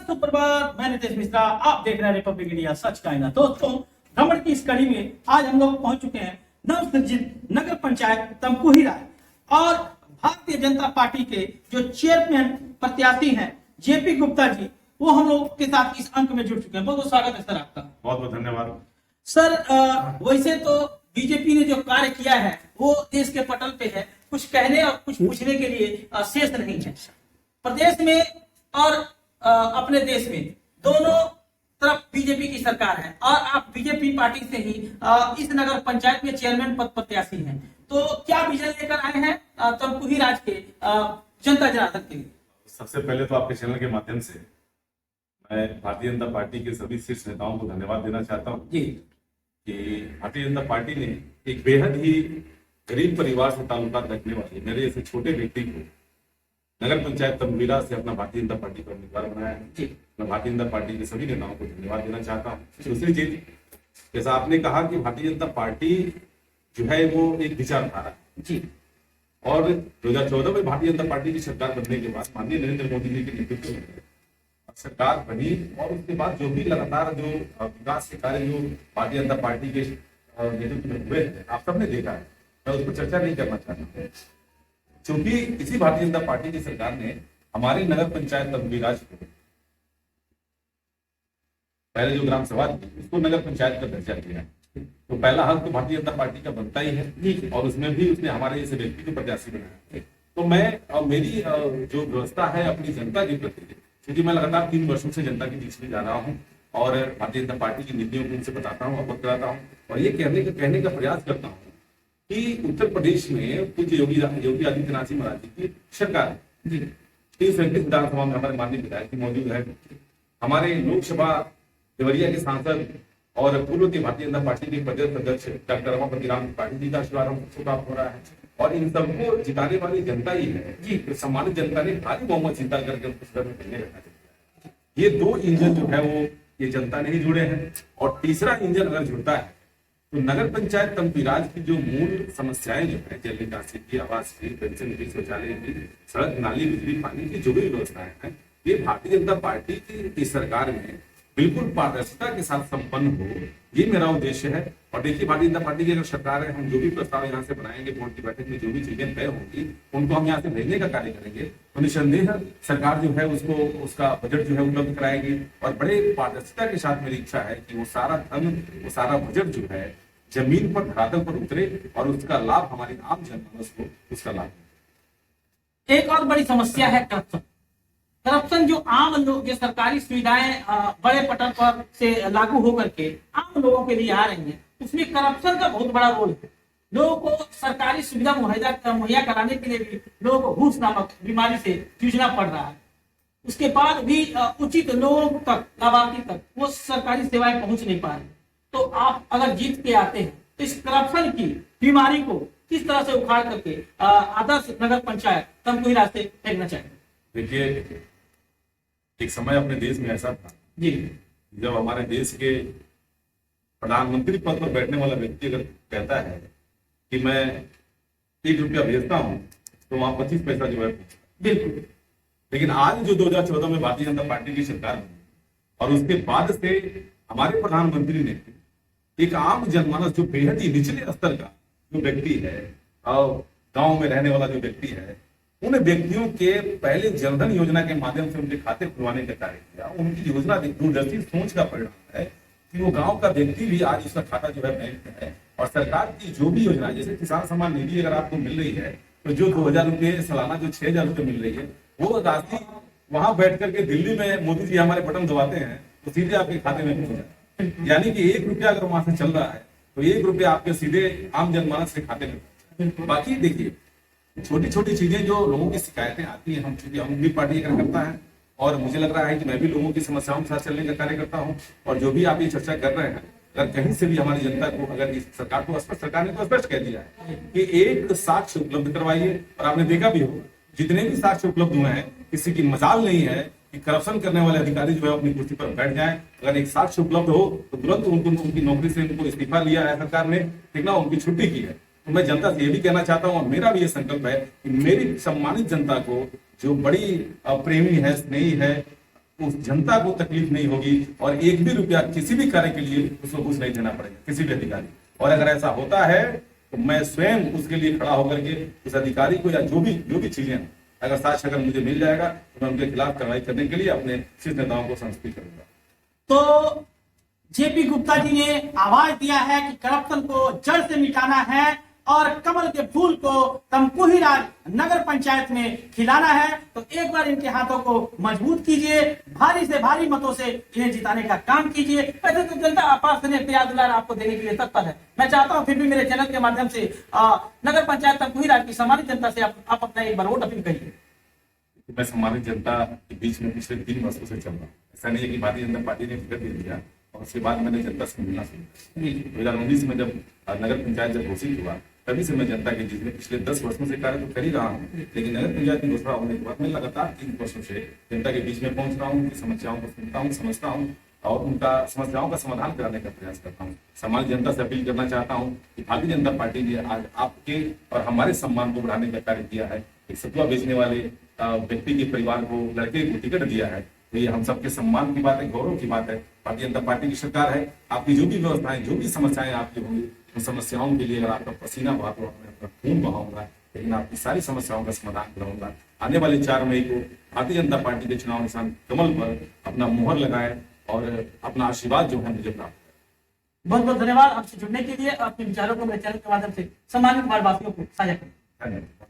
सुप्रभात, मैं नितेश मिश्रा। आप देख रहे हैं रिपब्लिक इंडिया सच का आईना। दोस्तों, भ्रमण की इस कड़ी में आज हम लोग पहुंच चुके हैं नवसृजित नगर पंचायत तमकुही राय और भारतीय जनता पार्टी के जो चेयरमैन प्रत्याशी हैं जेपी गुप्ता जी, वो हम लोग के साथ इस अंक में जुड़ चुके हैं। बहुत बहुत स्वागत है सर आपका। बहुत बहुत धन्यवाद सर। वैसे तो बीजेपी ने जो कार्य किया है वो देश के पटल पे है, कुछ कहने और कुछ पूछने के लिए शेष नहीं है। प्रदेश में और अपने देश में दोनों तरफ बीजेपी की सरकार है और आप बीजेपी पार्टी से ही इस नगर पंचायत में चेयरमैन पद प्रत्याशी हैं, तो क्या विजन लेकर आए हैं तमकुही राज के जनता जनार्दन के लिए? सबसे पहले तो आपके चैनल के माध्यम से मैं भारतीय जनता पार्टी के सभी शीर्ष नेताओं को धन्यवाद देना चाहता हूं जी कि भारतीय जनता पार्टी ने एक बेहद ही गरीब परिवार से ताल्लुकात रखने वाले मेरे जैसे छोटे व्यक्ति को नगर पंचायत तमकुही राज से अपना भारतीय जनता पार्टी का उम्मीदवार बनाया है। मैं भारतीय जनता पार्टी के सभी नेताओं को धन्यवाद देना चाहता हूँ। दूसरी चीज, जैसा आपने कहा कि भारतीय जनता पार्टी जो है वो एक विचारधारा है जी, और 2014 में भारतीय जनता पार्टी की सरकार बनने के बाद माननीय नरेंद्र मोदी जी के नेतृत्व में सरकार बनी और उसके बाद जो भी लगातार जो विकास के कार्य जो भारतीय जनता पार्टी के नेतृत्व में हुए हैं, आप सबने देखा है। मैं उस पर चर्चा नहीं करना चाहता हूँ, क्योंकि इसी भारतीय जनता पार्टी की सरकार ने हमारे नगर पंचायत तमकुही राज को पहले जो ग्राम सभा थी उसको नगर पंचायत का दर्जा दिया। तो पहला हक तो भारतीय जनता पार्टी का बनता ही है और उसमें भी उसने हमारे जैसे व्यक्ति को प्रत्याशी बनाया। तो मैं मेरी जो व्यवस्था है अपनी जनता के प्रति, क्योंकि मैं लगातार 3 वर्षों से जनता के बीच में जा रहा हूँ और भारतीय जनता पार्टी की नीतियों को उनसे बताता हूँ, अवगत कराता हूँ और ये कहने का प्रयास करता हूँ कि उत्तर प्रदेश में कुछ योगी आदित्यनाथ जी महाराज जी की सरकार है। 337 विधानसभा में हमारे माननीय विधायक मौजूद है। हमारे लोकसभा देवरिया के सांसद और पूर्व के भारतीय जनता पार्टी के प्रदेश अध्यक्ष डॉक्टर रमापति राम त्रिपाठी जी का शुभारंभ प्राप्त हो रहा है और इन सबको जिताने वाली जनता ही है जी। तो सम्मानित जनता ने भारी बहुमत जीता करके उनको सदन में भेजने रखा। ये 2 इंजन जो है वो ये जनता ने ही जुड़े हैं और तीसरा इंजन अगर जुड़ता है तो नगर पंचायत तमकुही राज की जो मूल समस्याएं जो है, जल निकासी की, आवास की, पेंशन की, शौचालय की, सड़क नाली, बिजली, पानी की जो भी व्यवस्थाएं हैं, ये भारतीय जनता पार्टी की सरकार में बिल्कुल पारदर्शिता के साथ संपन्न हो, ये मेरा उद्देश्य है। और देखिए, भारतीय जनता पार्टी की अगर सरकार है, हम जो भी प्रस्ताव यहाँ से बनाएंगे, बोर्ड की बैठक में जो भी चीजें तय होंगी उनको हम यहाँ से भेजने का कार्य करेंगे। तो निसंदेह सरकार जो है उसको उसका बजट जो है उपलब्ध कराएगी और बड़े पारदर्शिता के साथ मेरी इच्छा है कि वो सारा धन, वो सारा बजट जो है जमीन पर, धरातल पर उतरे और उसका लाभ हमारे आम जनमानस को उसका लाभ। एक और बड़ी समस्या है करप्शन जो आम लोग, जो सरकारी सुविधाएं बड़े पटल पर से लागू होकर के आम लोगों के लिए आ रही हैं, उसमें करप्शन का बहुत बड़ा रोल है। लोगों को सरकारी सुविधा मुहैया कराने के लिए भी लोगों को घूस नामक बीमारी से जूझना पड़ रहा है। उसके बाद भी उचित लोगों तक, लाभार्थी तक वो सरकारी सेवाएं पहुंच नहीं पा रही। तो आप अगर जीत के आते हैं तो इस करप्शन की बीमारी को किस तरह से उखाड़ करके आदर्श नगर पंचायत तमकुही राज से फेंकना चाहिए? देखिए, एक समय अपने देश में ऐसा था जी, जब हमारे देश के प्रधानमंत्री पद पर बैठने वाला व्यक्ति अगर कहता है कि मैं 1 रुपया भेजता हूं तो वहां 25 पैसा जो है बिल्कुल। लेकिन आज जो 2014 में भारतीय जनता पार्टी की सरकार बनी और उसके बाद से हमारे प्रधानमंत्री ने एक आम जनमानस जो बेहद ही निचले स्तर का जो व्यक्ति है और गांव में रहने वाला जो व्यक्ति है, उन व्यक्तियों के पहले जनधन योजना के माध्यम से उनके खाते खुलवाने का कार्य किया। उनकी योजना दूरदर्शी सोच का परिणाम है कि वो गांव का व्यक्ति भी आज उसका खाता जो है बैंक में है और सरकार की जो भी योजना, जैसे किसान सम्मान निधि अगर आपको मिल रही है तो जो 2000 रुपये सालाना, जो 6000 रुपये मिल रही है, वो राशि वहां बैठ करके दिल्ली में मोदी जी हमारे बटन दबाते हैं तो सीधे आपके खाते में पहुंच जाता है। यानी कि 1 रुपया अगर वहां से चल रहा है तो 1 रुपया आपके सीधे आम जनमानस के खाते में। बाकी देखिए, छोटी छोटी चीजें जो लोगों की शिकायतें आती हैं, हम भी पार्टी अगर करता है और मुझे लग रहा है कि मैं भी लोगों की समस्याओं के साथ चलने का कार्य करता हूं और जो भी आप ये चर्चा कर रहे हैं, अगर कहीं से भी हमारी जनता को, अगर इस सरकार को सरकार ने तो स्पष्ट कह दिया है कि एक साक्ष्य उपलब्ध करवाइए और आपने देखा भी होगा जितने भी साक्ष्य उपलब्ध हुए हैं, किसी की मजाल नहीं है कि करप्शन करने वाले अधिकारी जो है अपनी कुर्सी पर बैठ जाएं। अगर एक साक्ष्य उपलब्ध हो तो तुरंत उनकी नौकरी से उनको इस्तीफा लिया है सरकार ने, ठीक ना, उनकी छुट्टी की है। तो मैं जनता से ये भी कहना चाहता हूँ और मेरा भी ये संकल्प है कि मेरी सम्मानित जनता को, जो बड़ी प्रेमी है, स्नेही है, उस जनता को तकलीफ नहीं होगी और एक भी रुपया किसी भी कार्य के लिए उसको घूस नहीं देना पड़ेगा किसी भी अधिकारी। और अगर ऐसा होता है तो मैं स्वयं उसके लिए खड़ा होकर के उस अधिकारी को या जो भी चीजें अगर साक्ष्य अगर मुझे मिल जाएगा तो मैं उनके खिलाफ कार्रवाई करने के लिए अपने शीर्ष नेताओं को संस्कृत करूंगा। तो जेपी गुप्ता जी ने आवाज दिया है कि करप्शन को जड़ से मिटाना है और कमल के फूल को तमकुही राज नगर पंचायत में खिलाना है। तो एक बार इनके हाथों को मजबूत कीजिए, भारी से भारी मतों से इन्हें जिताने का काम कीजिए। वैसे तो जनता आपात से प्यार दुलार आपको देने के लिए तत्पर है। मैं चाहता हूं फिर भी मेरे चैनल के माध्यम से नगर पंचायत तमकुही राज की सम्मानित जनता से आप अपना एक बार वोट अपील करिए। मैं सम्मानित जनता के बीच में पिछले 3 वर्षों से चल रहा हूँ। ऐसा नहीं है कि भारतीय जनता पार्टी ने टिकट दे दिया और उसके बाद मैंने जनता से मिलना शुरू किया। 2019 में जब नगर पंचायत जब घोषित हुआ तभी से मैं जनता के बीच में पिछले 10 वर्षों से कार्य तो कर ही रहा हूँ, लेकिन नगर पंचायत की घोषणा होने के बाद मैं लगातार 3 वर्षों से जनता के बीच में पहुंच रहा हूँ, उनकी समस्याओं को सुनता हूँ, समझता हूँ और उनका समस्याओं का समाधान कराने का प्रयास करता हूँ। सामान्य जनता से अपील करना चाहता हूँ कि भारतीय जनता पार्टी ने आज आपके और हमारे सम्मान को बढ़ाने का कार्य किया है। एक सतुआ बेचने वाले व्यक्ति के परिवार को, लड़के को टिकट दिया है, तो ये हम सबके सम्मान की बात है, गौरव की बात है। भारतीय जनता पार्टी की सरकार है। आपकी जो भी व्यवस्थाएं, जो भी समस्याएं आपकी होंगी, उन समस्याओं के लिए अगर आपका पसीना बहा तो मैं अपना खून बहाऊंगा, लेकिन आपकी सारी समस्याओं का समाधान कराऊंगा। आने वाले 4 मई को भारतीय जनता पार्टी के चुनाव निशान कमल पर अपना मुहर लगाए और अपना आशीर्वाद जो है मुझे प्राप्त है। बहुत बहुत धन्यवाद आपसे जुड़ने के लिए, अपने विचारों को मेरे चैनल के माध्यम से सम्मानित वासियों को साझा करें। धन्यवाद।